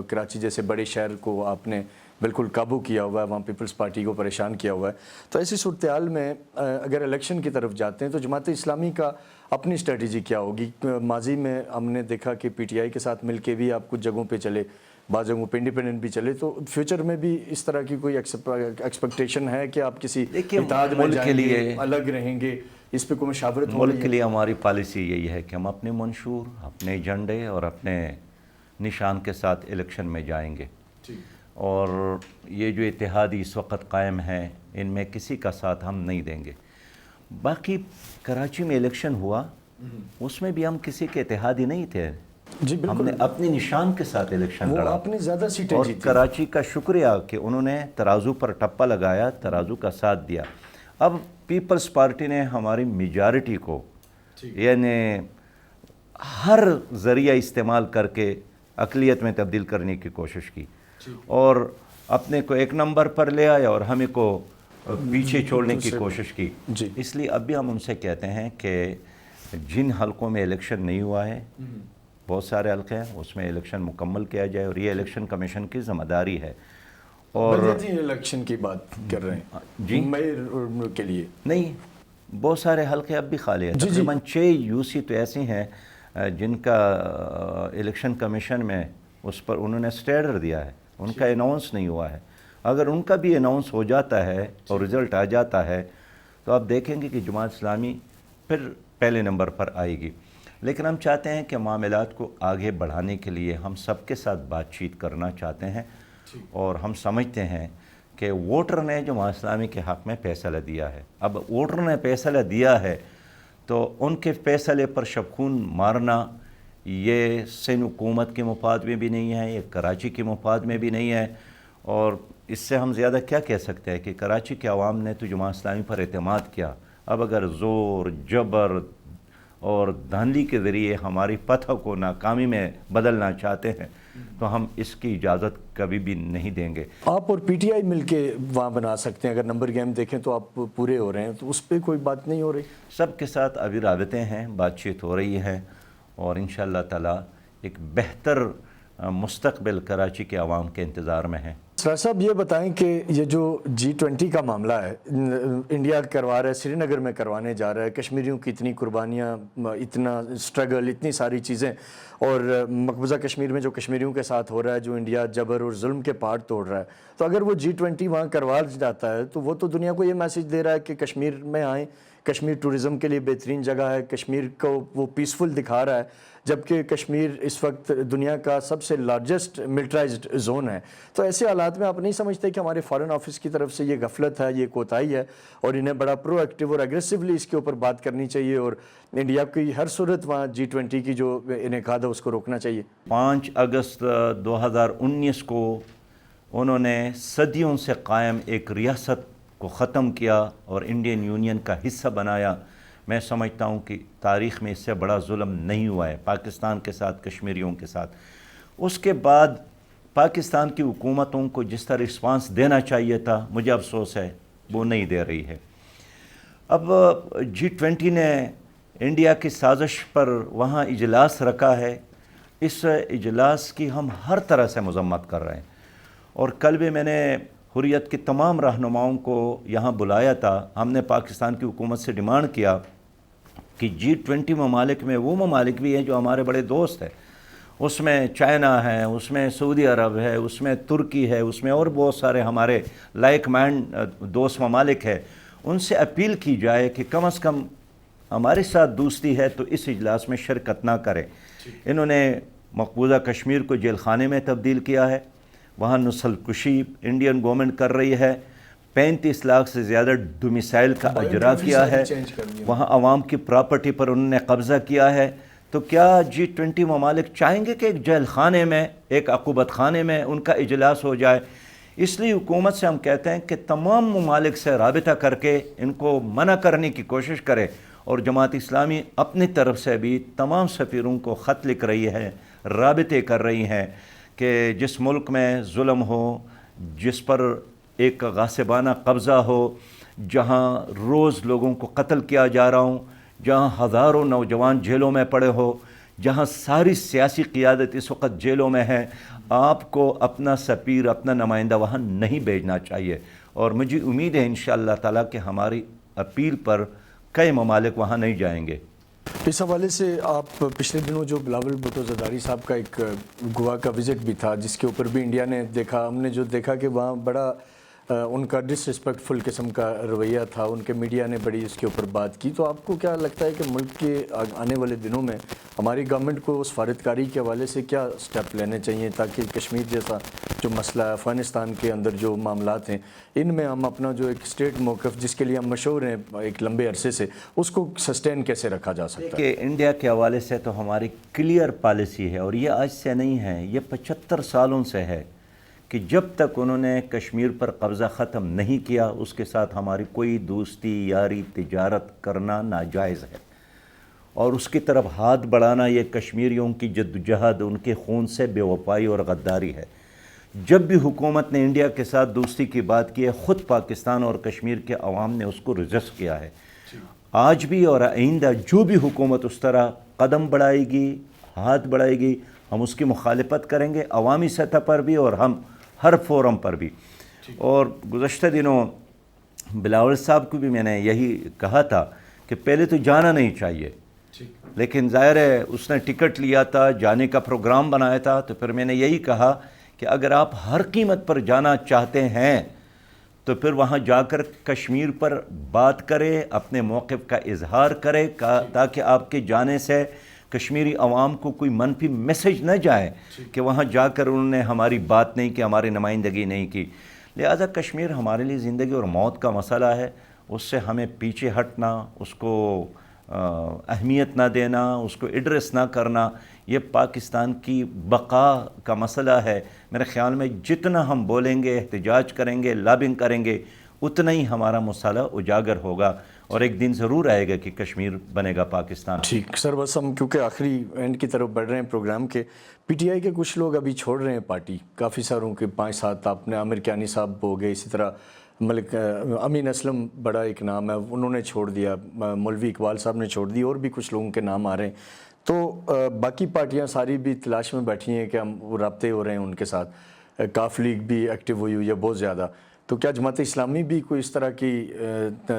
کراچی جیسے بڑے شہر کو آپ نے بالکل قابو کیا ہوا ہے، وہاں پیپلز پارٹی کو پریشان کیا ہوا ہے. تو ایسی صورتحال میں اگر الیکشن کی طرف جاتے ہیں تو جماعت اسلامی کا اپنی اسٹریٹجی کیا ہوگی؟ ماضی میں ہم نے دیکھا کہ پی ٹی آئی کے ساتھ مل کے بھی آپ کچھ جگہوں پہ چلے، بعض جگہوں پہ انڈیپینڈنٹ بھی چلے. تو فیوچر میں بھی اس طرح کی کوئی ایکسپیکٹیشن ہے کہ آپ کسی اتحاد میں جائیں گے، الگ رہیں گے؟ اس پہ کوئی مشاورت ہو رہی ہے؟ ملک کے لیے ہماری پالیسی یہی ہے کہ ہم اپنے منشور، اپنے ایجنڈے اور اپنے نشان کے ساتھ الیکشن میں جائیں گے. اور یہ جو اتحادی اس وقت قائم ہے، ان میں کسی کا ساتھ ہم نہیں دیں گے. باقی کراچی میں الیکشن ہوا، اس میں بھی ہم کسی کے اتحادی نہیں تھے. جی بالکل، ہم نے اپنی نشان کے ساتھ الیکشن لڑا، آپ نے زیادہ سیٹیں اور جیتی. کراچی کا شکریہ کہ انہوں نے ترازو پر ٹپا لگایا، ترازو کا ساتھ دیا. اب پیپلز پارٹی نے ہماری میجارٹی کو یعنی ہر ذریعہ استعمال کر کے اقلیت میں تبدیل کرنے کی کوشش کی، اور اپنے کو 1 نمبر پر لے آیا اور ہمیں کو پیچھے چھوڑنے کی کوشش کی. اس لیے اب بھی ہم ان سے کہتے ہیں کہ جن حلقوں میں الیکشن نہیں ہوا ہے، بہت سارے حلقے ہیں، اس میں الیکشن مکمل کیا جائے، اور یہ الیکشن کمیشن کی ذمہ داری ہے. اور الیکشن کی بات کر رہے ہیں جی کے لیے نہیں، بہت سارے حلقے اب بھی خالی ہیں. تقریباً 6 یو سی تو ایسی ہیں جن کا الیکشن کمیشن میں اس پر انہوں نے اسٹے آرڈر دیا ہے، ان کا اناؤنس نہیں ہوا ہے. اگر ان کا بھی اناؤنس ہو جاتا ہے اور رزلٹ آ جاتا ہے تو آپ دیکھیں گے کہ جماعت اسلامی پھر پہلے نمبر پر آئے گی. لیکن ہم چاہتے ہیں کہ معاملات کو آگے بڑھانے کے لیے ہم سب کے ساتھ بات چیت کرنا چاہتے ہیں، اور ہم سمجھتے ہیں کہ ووٹر نے جماعت اسلامی کے حق میں فیصلہ دیا ہے. اب ووٹر نے فیصلہ دیا ہے تو ان کے فیصلے پر شبخون مارنا یہ سندھ حکومت کے مفاد میں بھی نہیں ہے، یہ کراچی کے مفاد میں بھی نہیں ہے. اور اس سے ہم زیادہ کیا کہہ سکتے ہیں کہ کراچی کے عوام نے تو جماعت اسلامی پر اعتماد کیا. اب اگر زور، جبر اور دھاندلی کے ذریعے ہماری فتح کو ناکامی میں بدلنا چاہتے ہیں تو ہم اس کی اجازت کبھی بھی نہیں دیں گے. آپ اور پی ٹی آئی مل کے وہاں بنا سکتے ہیں. اگر نمبر گیم دیکھیں تو آپ پورے ہو رہے ہیں، تو اس پہ کوئی بات نہیں ہو رہی؟ سب کے ساتھ ابھی رابطے ہیں، بات چیت ہو رہی ہے، اور انشاءاللہ تعالی ایک بہتر مستقبل کراچی کے عوام کے انتظار میں ہے. سر صاحب یہ بتائیں کہ یہ جو G20 کا معاملہ ہے، انڈیا کروا رہا ہے، سری نگر میں کروانے جا رہا ہے، کشمیریوں کی اتنی قربانیاں، اتنا اسٹرگل، اتنی ساری چیزیں، اور مقبوضہ کشمیر میں جو کشمیریوں کے ساتھ ہو رہا ہے، جو انڈیا جبر اور ظلم کے پہاڑ توڑ رہا ہے، تو اگر وہ G20 وہاں کروا جاتا ہے تو وہ تو دنیا کو یہ میسج دے رہا ہے کہ کشمیر میں آئیں، کشمیر ٹورزم کے لیے بہترین جگہ ہے, کشمیر کو وہ پیسفل دکھا رہا ہے, جبکہ کشمیر اس وقت دنیا کا سب سے لارجسٹ ملٹرائزڈ زون ہے. تو ایسے حالات میں آپ نہیں سمجھتے کہ ہمارے فارن آفس کی طرف سے یہ غفلت ہے, یہ کوتاہی ہے, اور انہیں بڑا پرو ایکٹیو اور ایگریسولی اس کے اوپر بات کرنی چاہیے, اور انڈیا کی ہر صورت وہاں G20 کی جو انعقاد ہے اس کو روکنا چاہیے؟ 5 اگست 2019 کو انہوں نے صدیوں سے قائم ایک ریاست کو ختم کیا اور انڈین یونین کا حصہ بنایا. میں سمجھتا ہوں کہ تاریخ میں اس سے بڑا ظلم نہیں ہوا ہے پاکستان کے ساتھ, کشمیریوں کے ساتھ. اس کے بعد پاکستان کی حکومتوں کو جس طرح رسپانس دینا چاہیے تھا, مجھے افسوس ہے وہ نہیں دے رہی ہے. اب G20 نے انڈیا کی سازش پر وہاں اجلاس رکھا ہے. اس اجلاس کی ہم ہر طرح سے مذمت کر رہے ہیں, اور کل بھی میں نے حریت کے تمام رہنماؤں کو یہاں بلایا تھا. ہم نے پاکستان کی حکومت سے ڈیمانڈ کیا کہ G20 ممالک میں وہ ممالک بھی ہیں جو ہمارے بڑے دوست ہیں. اس میں چائنا ہے, اس میں سعودی عرب ہے, اس میں ترکی ہے, اس میں اور بہت سارے ہمارے لائک مائنڈ دوست ممالک ہیں. ان سے اپیل کی جائے کہ کم از کم ہمارے ساتھ دوستی ہے تو اس اجلاس میں شرکت نہ کرے. انہوں نے مقبوضہ کشمیر کو جیل خانے میں تبدیل کیا ہے. وہاں نسل کشی انڈین گورنمنٹ کر رہی ہے. 35 لاکھ سے زیادہ ڈومیسائل کا اجرا کیا ہے. وہاں عوام کی پراپرٹی پر انہوں نے قبضہ کیا ہے. تو کیا G20 ممالک چاہیں گے کہ ایک جیل خانے میں, ایک عقوبت خانے میں ان کا اجلاس ہو جائے؟ اس لیے حکومت سے ہم کہتے ہیں کہ تمام ممالک سے رابطہ کر کے ان کو منع کرنے کی کوشش کرے, اور جماعت اسلامی اپنی طرف سے بھی تمام سفیروں کو خط لکھ رہی ہے, رابطے کر رہی ہیں کہ جس ملک میں ظلم ہو, جس پر ایک غاصبانہ قبضہ ہو, جہاں روز لوگوں کو قتل کیا جا رہا ہوں, جہاں ہزاروں نوجوان جیلوں میں پڑے ہو, جہاں ساری سیاسی قیادت اس وقت جیلوں میں ہے, آپ کو اپنا سفیر, اپنا نمائندہ وہاں نہیں بھیجنا چاہیے. اور مجھے امید ہے انشاءاللہ تعالیٰ کہ ہماری اپیل پر کئی ممالک وہاں نہیں جائیں گے. اس حوالے سے آپ پچھلے دنوں جو بلاول بھٹو زرداری صاحب کا ایک گوا کا وزٹ بھی تھا, جس کے اوپر بھی انڈیا نے دیکھا, ہم نے جو دیکھا کہ وہاں بڑا ان کا ڈس رسپیکٹفل قسم کا رویہ تھا, ان کے میڈیا نے بڑی اس کے اوپر بات کی. تو آپ کو کیا لگتا ہے کہ ملک کے آنے والے دنوں میں ہماری گورنمنٹ کو سفارتکاری کے حوالے سے کیا سٹیپ لینے چاہیے تاکہ کشمیر جیسا جو مسئلہ ہے, افغانستان کے اندر جو معاملات ہیں, ان میں ہم اپنا جو ایک اسٹیٹ موقف جس کے لیے ہم مشہور ہیں ایک لمبے عرصے سے, اس کو سسٹین کیسے رکھا جا سکتا ہے؟ کہ انڈیا کے حوالے سے تو ہماری کلیئر پالیسی ہے, اور یہ آج سے نہیں ہے, یہ 75 سالوں سے ہے کہ جب تک انہوں نے کشمیر پر قبضہ ختم نہیں کیا اس کے ساتھ ہماری کوئی دوستی, یاری, تجارت کرنا ناجائز ہے. اور اس کی طرف ہاتھ بڑھانا یہ کشمیریوں کی جدوجہد, ان کے خون سے بے وفائی اور غداری ہے. جب بھی حکومت نے انڈیا کے ساتھ دوستی کی بات کی ہے, خود پاکستان اور کشمیر کے عوام نے اس کو ریجسٹ کیا ہے. آج بھی اور آئندہ جو بھی حکومت اس طرح قدم بڑھائے گی, ہاتھ بڑھائے گی, ہم اس کی مخالفت کریں گے, عوامی سطح پر بھی اور ہم ہر فورم پر بھی. اور گزشتہ دنوں بلاول صاحب کو بھی میں نے یہی کہا تھا کہ پہلے تو جانا نہیں چاہیے, لیکن ظاہر ہے اس نے ٹکٹ لیا تھا, جانے کا پروگرام بنایا تھا, تو پھر میں نے یہی کہا کہ اگر آپ ہر قیمت پر جانا چاہتے ہیں تو پھر وہاں جا کر کشمیر پر بات کرے, اپنے موقف کا اظہار کرے, تاکہ آپ کے جانے سے کشمیری عوام کو کوئی منفی میسج نہ جائے کہ وہاں جا کر انہوں نے ہماری بات نہیں کی, ہماری نمائندگی نہیں کی. لہذا کشمیر ہمارے لیے زندگی اور موت کا مسئلہ ہے, اس سے ہمیں پیچھے ہٹنا, اس کو اہمیت نہ دینا, اس کو ایڈریس نہ کرنا, یہ پاکستان کی بقا کا مسئلہ ہے. میرے خیال میں جتنا ہم بولیں گے, احتجاج کریں گے, لابنگ کریں گے, اتنا ہی ہمارا مسئلہ اجاگر ہوگا, اور ایک دن ضرور آئے گا کہ کشمیر بنے گا پاکستان. ٹھیک سر, بس ہم کیونکہ آخری اینڈ کی طرف بڑھ رہے ہیں پروگرام کے, پی ٹی آئی کے کچھ لوگ ابھی چھوڑ رہے ہیں پارٹی, کافی ساروں کے 5-7 آپ نے عامر کیانی صاحب ہو گئے, اسی طرح ملک امین اسلم بڑا ایک نام ہے, انہوں نے چھوڑ دیا, مولوی اقبال صاحب نے چھوڑ دی, اور بھی کچھ لوگوں کے نام آ رہے ہیں. تو باقی پارٹیاں ساری بھی تلاش میں بیٹھی ہیں کہ ہم رابطے ہو رہے ہیں ان کے ساتھ, کاف لیگ بھی ایکٹیو ہوئی ہوئی ہے بہت زیادہ. تو کیا جماعت اسلامی بھی کوئی اس طرح کی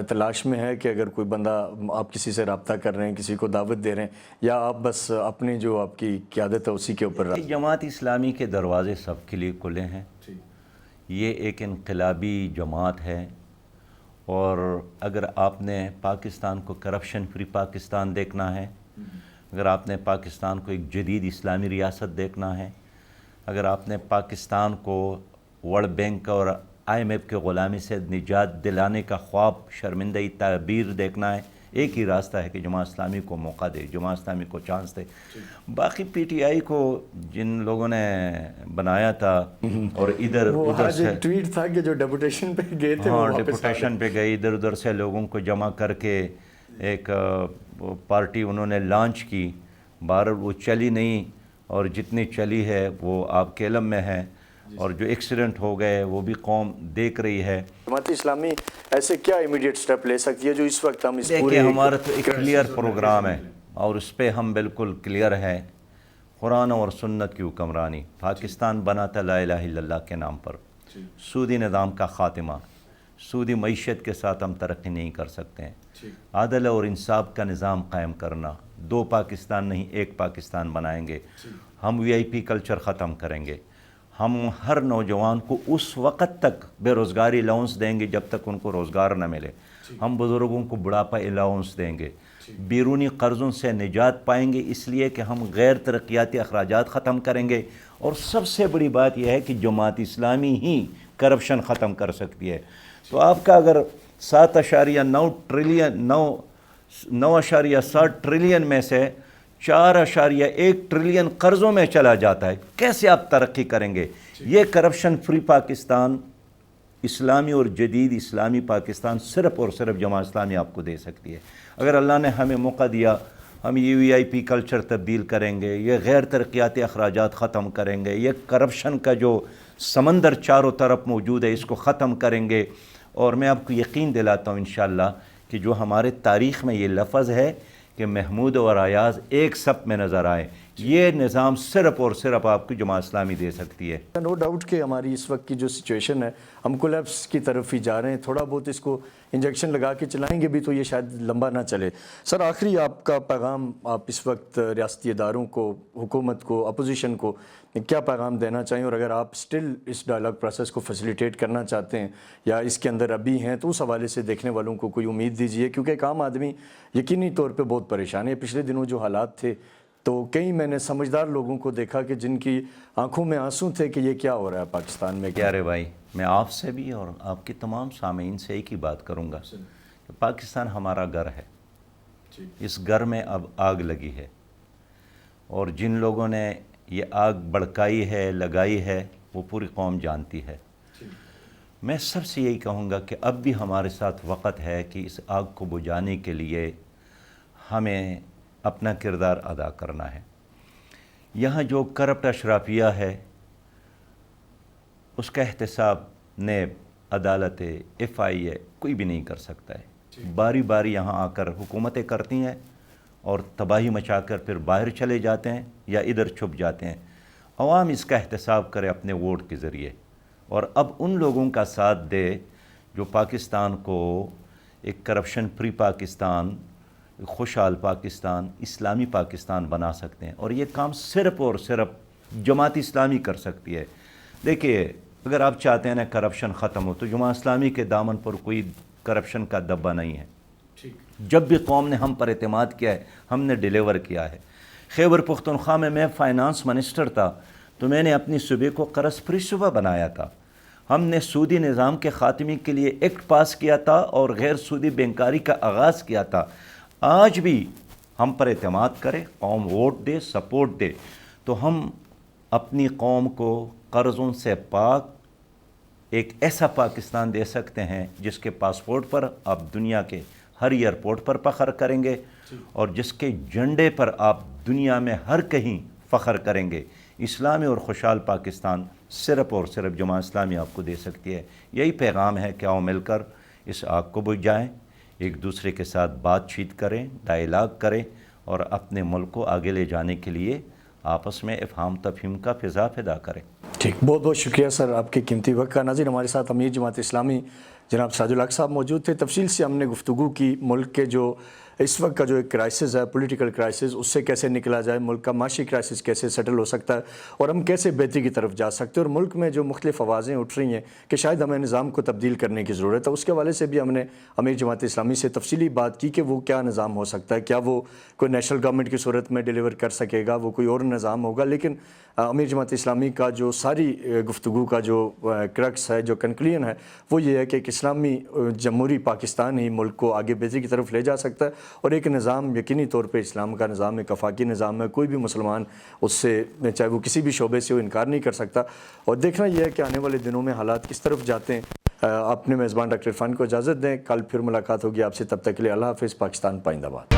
تلاش میں ہے کہ اگر کوئی بندہ, آپ کسی سے رابطہ کر رہے ہیں, کسی کو دعوت دے رہے ہیں, یا آپ بس اپنے جو آپ کی قیادت ہے اسی کے اوپر؟ جماعت اسلامی کے دروازے سب کے لیے کھلے ہیں. یہ ایک انقلابی جماعت ہے, اور اگر آپ نے پاکستان کو کرپشن فری پاکستان دیکھنا ہے، اگر آپ نے پاکستان کو ایک جدید اسلامی ریاست دیکھنا ہے، اگر آپ نے پاکستان کو ورلڈ بینک اور آئی ایم ایف کے غلامی سے نجات دلانے کا خواب شرمندہی تعبیر دیکھنا ہے، ایک ہی راستہ ہے کہ جماعت اسلامی کو موقع دے، جماعت اسلامی کو چانس دے۔ باقی پی ٹی آئی کو جن لوگوں نے بنایا تھا اور ادھر وہ ادھر آج سے ایک ٹویٹ تھا کہ جو ڈیپوٹیشن پہ گئے تھے وہ ہاں واپس آ ڈپوٹیشن پہ گئی، ادھر ادھر سے لوگوں کو جمع کر کے ایک پارٹی انہوں نے لانچ کی، بہرحال وہ چلی نہیں، اور جتنی چلی ہے وہ آپ کے علم میں ہے، اور جو ایکسیڈنٹ ہو گئے وہ بھی قوم دیکھ رہی ہے۔ جماعت اسلامی ایسے کیا امیڈیٹ سٹیپ لے سکتی ہے جو اس وقت ہم اس پورے دیکھیں ہمارا تو ایک کلیئر پروگرام ہے اور اس پہ ہم بالکل کلیئر ہیں، قرآن اور سنت کی حکمرانی، پاکستان بنا تھا لا الہ الا اللہ کے نام پر، سودی نظام کا خاتمہ، سودی معیشت کے ساتھ ہم ترقی نہیں کر سکتے ہیں، عدل اور انصاف کا نظام قائم کرنا، دو پاکستان نہیں ایک پاکستان بنائیں گے، ہم وی آئی پی کلچر ختم کریں گے، ہم ہر نوجوان کو اس وقت تک بے روزگاری الاؤنس دیں گے جب تک ان کو روزگار نہ ملے، ہم بزرگوں کو بڑھاپا الاؤنس دیں گے، بیرونی قرضوں سے نجات پائیں گے اس لیے کہ ہم غیر ترقیاتی اخراجات ختم کریں گے، اور سب سے بڑی بات یہ ہے کہ جماعت اسلامی ہی کرپشن ختم کر سکتی ہے۔ تو آپ کا اگر 7.9 ٹریلین 9.7 ٹریلین میں سے 4.1 ٹریلین قرضوں میں چلا جاتا ہے، کیسے آپ ترقی کریں گے؟ یہ کرپشن فری پاکستان، اسلامی اور جدید اسلامی پاکستان صرف اور صرف جماعت اسلامی آپ کو دے سکتی ہے۔ اگر اللہ نے ہمیں موقع دیا، ہم یہ وی آئی پی کلچر تبدیل کریں گے، یہ غیر ترقیاتی اخراجات ختم کریں گے، یہ کرپشن کا جو سمندر چاروں طرف موجود ہے اس کو ختم کریں گے، اور میں آپ کو یقین دلاتا ہوں انشاءاللہ کہ جو ہمارے تاریخ میں یہ لفظ ہے کہ محمود اور ایاز ایک صف میں نظر آئے، یہ نظام صرف اور صرف آپ کو جماعت اسلامی دے سکتی ہے۔ نو ڈاؤٹ کہ ہماری اس وقت کی جو سچویشن ہے ہم کولیپس کی طرف ہی جا رہے ہیں، تھوڑا بہت اس کو انجیکشن لگا کے چلائیں گے بھی تو یہ شاید لمبا نہ چلے۔ سر آخری آپ کا پیغام، آپ اس وقت ریاستی اداروں کو، حکومت کو، اپوزیشن کو کیا پیغام دینا چاہیں، اور اگر آپ سٹل اس ڈائلاگ پروسیس کو فیسیلیٹیٹ کرنا چاہتے ہیں یا اس کے اندر ابھی ہیں تو اس حوالے سے دیکھنے والوں کو کوئی امید دیجیے، کیونکہ ایک عام آدمی یقینی طور پہ بہت پریشان ہے۔ پچھلے دنوں جو حالات تھے تو کئی میں نے سمجھدار لوگوں کو دیکھا کہ جن کی آنکھوں میں آنسو تھے کہ یہ کیا ہو رہا ہے پاکستان میں۔ پیارے بھائی، میں آپ سے بھی اور آپ کے تمام سامعین سے ایک ہی بات کروں گا کہ پاکستان ہمارا گھر ہے، اس گھر میں اب آگ لگی ہے، اور جن لوگوں نے یہ آگ بھڑکائی ہے، لگائی ہے، وہ پوری قوم جانتی ہے۔ میں سب سے یہی کہوں گا کہ اب بھی ہمارے ساتھ وقت ہے کہ اس آگ کو بجھانے کے لیے ہمیں اپنا کردار ادا کرنا ہے۔ یہاں جو کرپٹ اشرافیہ ہے اس کا احتساب نیب، عدالت، ایف آئی اے کوئی بھی نہیں کر سکتا ہے۔ باری باری یہاں آ کر حکومتیں کرتی ہیں اور تباہی مچا کر پھر باہر چلے جاتے ہیں یا ادھر چھپ جاتے ہیں۔ عوام اس کا احتساب کرے اپنے ووٹ کے ذریعے، اور اب ان لوگوں کا ساتھ دے جو پاکستان کو ایک کرپشن فری پاکستان، خوشحال پاکستان، اسلامی پاکستان بنا سکتے ہیں، اور یہ کام صرف اور صرف جماعت اسلامی کر سکتی ہے۔ دیکھیے اگر آپ چاہتے ہیں نا کرپشن ختم ہو تو جماعت اسلامی کے دامن پر کوئی کرپشن کا دبا نہیں ہے۔ جب بھی قوم نے ہم پر اعتماد کیا ہے ہم نے ڈیلیور کیا ہے۔ خیبر پختونخوا میں فائنانس منسٹر تھا تو میں نے اپنی صوبے کو قرض فری صوبہ بنایا تھا۔ ہم نے سودی نظام کے خاتمے کے لیے ایکٹ پاس کیا تھا اور غیر سودی بینکاری کا آغاز کیا تھا۔ آج بھی ہم پر اعتماد کرے، قوم ووٹ دے، سپورٹ دے تو ہم اپنی قوم کو قرضوں سے پاک ایک ایسا پاکستان دے سکتے ہیں جس کے پاسپورٹ پر آپ دنیا کے ہر ایئرپورٹ پر فخر کریں گے اور جس کے جھنڈے پر آپ دنیا میں ہر کہیں فخر کریں گے۔ اسلامی اور خوشحال پاکستان صرف اور صرف جماعت اسلامی آپ کو دے سکتی ہے۔ یہی پیغام ہے کہ آؤ مل کر اس آگ کو بجھائیں، ایک دوسرے کے ساتھ بات چیت کریں، ڈائلاگ کریں اور اپنے ملک کو آگے لے جانے کے لیے آپس میں افہام تفہیم کا فضا پیدا کریں۔ ٹھیک، بہت بہت شکریہ سر آپ کے قیمتی وقت کا۔ ناظرین، ہمارے ساتھ امیر جماعت اسلامی جناب ساج الحق صاحب موجود تھے۔ تفصیل سے ہم نے گفتگو کی، ملک کے جو اس وقت کا جو ایک کرائسس ہے پولیٹیکل کرائسس، اس سے کیسے نکلا جائے، ملک کا معاشی کرائسس کیسے سیٹل ہو سکتا ہے اور ہم کیسے بہتری کی طرف جا سکتے ہیں، اور ملک میں جو مختلف آوازیں اٹھ رہی ہیں کہ شاید ہمیں نظام کو تبدیل کرنے کی ضرورت ہے، اس کے حوالے سے بھی ہم نے امیر جماعت اسلامی سے تفصیلی بات کی کہ وہ کیا نظام ہو سکتا ہے، کیا وہ کوئی نیشنل گورنمنٹ کی صورت میں ڈیلیور کر سکے گا، وہ کوئی اور نظام ہوگا. لیکن امیر جماعت اسلامی کا جو ساری گفتگو کا جو کرکس ہے، جو کنکلوژن ہے، وہ یہ ہے کہ ایک اسلامی جمہوری پاکستان ہی ملک کو آگے بہتری کی طرف لے جا سکتا ہے، اور ایک نظام یقینی طور پہ اسلام کا نظام، ایک وفاقی نظام ہے. کوئی بھی مسلمان اس سے چاہے وہ کسی بھی شعبے سے وہ انکار نہیں کر سکتا. اور دیکھنا یہ ہے کہ آنے والے دنوں میں حالات کس طرف جاتے ہیں. اپنے میزبان ڈاکٹر عرفان کو اجازت دیں، کل پھر ملاقات ہوگی آپ سے، تب تک کے لیے اللہ حافظ. پاکستان پائندہ باد.